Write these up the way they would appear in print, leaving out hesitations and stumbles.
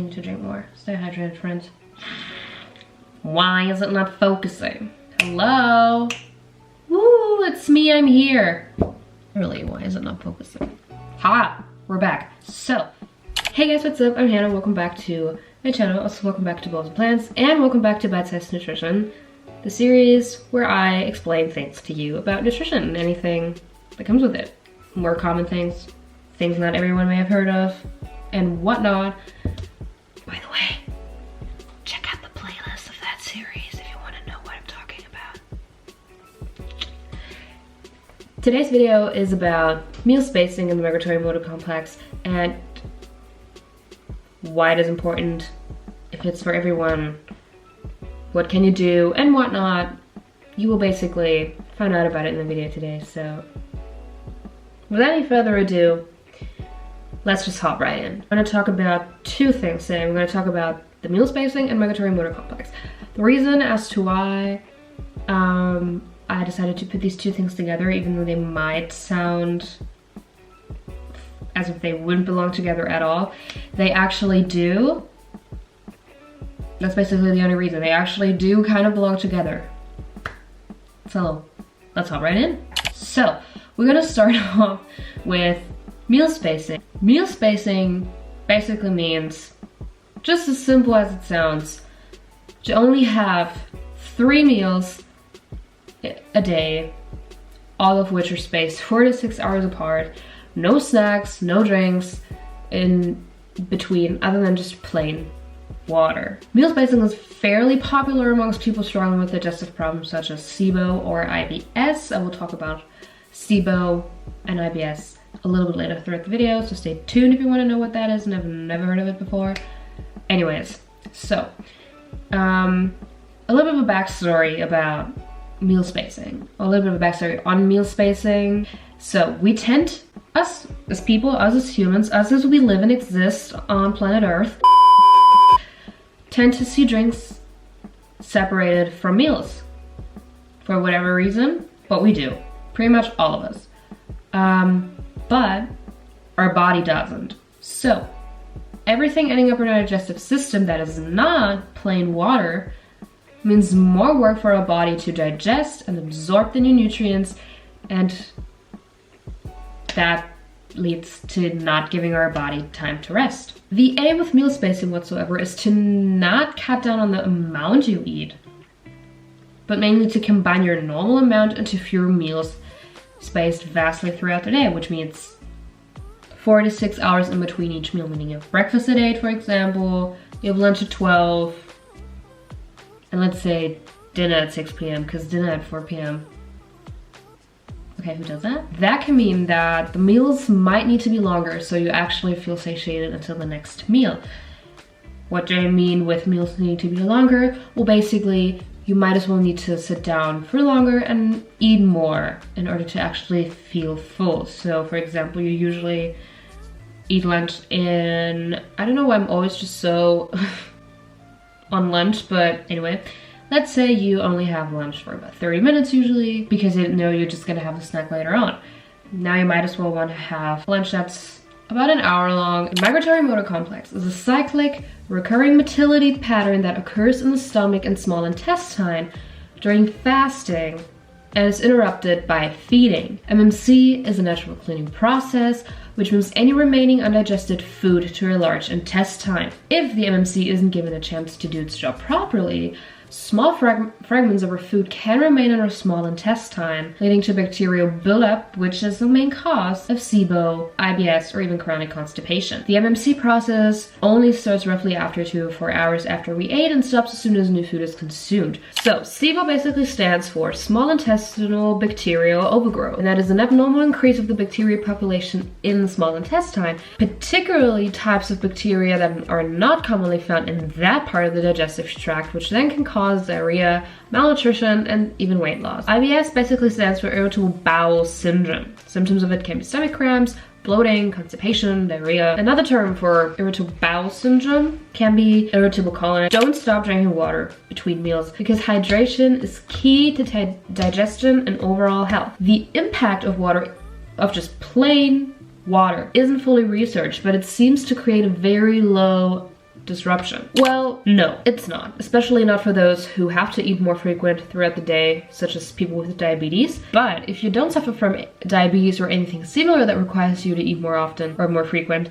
need to drink more. Stay hydrated, friends. Why is it not focusing? Hello? Woo, it's me, I'm here. Really, why is it not focusing? Ha, we're back. So, hey guys, what's up? I'm Hannah, welcome back to my channel. Also, welcome back to bowls&plants, and welcome back to Bite-Sized Nutrition, the series where I explain things to you about nutrition and anything that comes with it. More common things, things not everyone may have heard of, and whatnot. By the way, check out the playlist of that series if you want to know what I'm talking about. Today's video is about meal spacing in the migratory motor complex and why it is important, if it's for everyone, what can you do, and whatnot. You will basically find out about it in the video today. So without any further ado, let's just hop right in. I'm going to talk about two things today. I'm going to talk about the meal spacing and migratory motor complex. The reason as to why I decided to put these two things together, even though they might sound as if they wouldn't belong together at all, they actually do. That's basically the only reason. They actually do kind of belong together. So let's hop right in. So we're gonna start off with meal spacing. Meal spacing basically means, just as simple as it sounds, to only have 3 meals a day, all of which are spaced 4 to 6 hours apart. No snacks, no drinks in between other than just plain water. Meal spacing is fairly popular amongst people struggling with digestive problems such as SIBO or IBS. I will talk about SIBO and IBS a little bit later throughout the video, so stay tuned if you want to know what that is and I've never heard of it before. Anyways, so a little bit of a backstory about meal spacing, a little bit of a backstory on meal spacing. So we tend, us as people, us as humans, us as we live and exist on planet Earth, tend to see drinks separated from meals for whatever reason, but we do, pretty much all of us. But our body doesn't. So everything ending up in our digestive system that is not plain water means more work for our body to digest and absorb the new nutrients, and that leads to not giving our body time to rest. The aim with meal spacing whatsoever is to not cut down on the amount you eat, but mainly to combine your normal amount into fewer meals spaced vastly throughout the day, which means 4 to 6 hours in between each meal, meaning you have breakfast at 8, for example, you have lunch at 12, and let's say dinner at 6 p.m. because dinner at 4 p.m. Okay, who does that? That can mean that the meals might need to be longer so you actually feel satiated until the next meal. What do I mean with meals needing to be longer? Well, basically, you might as well need to sit down for longer and eat more in order to actually feel full. So, for example, you usually eat lunch in, I don't know why I'm always just so on lunch, but anyway, let's say you only have lunch for about 30 minutes usually, because you know you're just gonna have a snack later on. Now you might as well want to have lunch that's about an hour long. The migratory motor complex is a cyclic, recurring motility pattern that occurs in the stomach and small intestine during fasting and is interrupted by feeding. MMC is a natural cleaning process, which moves any remaining undigested food to your large intestine. If the MMC isn't given a chance to do its job properly, small fragments of our food can remain in our small intestine, leading to bacterial buildup, which is the main cause of SIBO, IBS, or even chronic constipation. The MMC process only starts roughly after 2 to 4 hours after we ate and stops as soon as new food is consumed. So SIBO basically stands for small intestinal bacterial overgrowth, and that is an abnormal increase of the bacteria population in the small intestine, particularly types of bacteria that are not commonly found in that part of the digestive tract, which then can cause diarrhea, malnutrition, and even weight loss. IBS basically stands for irritable bowel syndrome. Symptoms of it can be stomach cramps, bloating, constipation, diarrhea. Another term for irritable bowel syndrome can be irritable colon. Don't stop drinking water between meals because hydration is key to digestion and overall health. The impact of water, of just plain water, isn't fully researched, but it seems to create a very low disruption? Well, no, it's not. Especially not for those who have to eat more frequent throughout the day, such as people with diabetes. But if you don't suffer from diabetes or anything similar that requires you to eat more often or more frequent,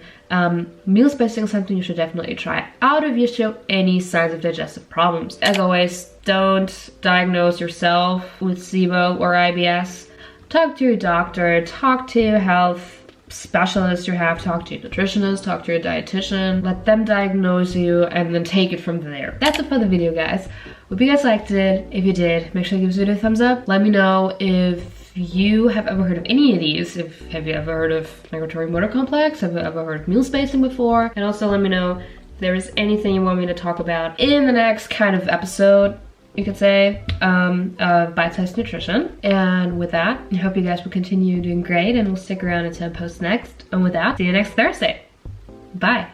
meal spacing is something you should definitely try out if you show any signs of digestive problems. As always, don't diagnose yourself with SIBO or IBS. Talk to your doctor, talk to your health specialist you have, talk to your nutritionist, talk to your dietitian, let them diagnose you and then take it from there. That's it for the video, guys. Hope you guys liked it. If you did, make sure you give this video a thumbs up. Let me know if you have ever heard of any of these. Have you ever heard of migratory motor complex? Have you ever heard of meal spacing before? And also let me know if there is anything you want me to talk about in the next kind of episode, you could say, bite-sized nutrition. And with that, I hope you guys will continue doing great and will stick around until I post next. And with that, see you next Thursday. Bye.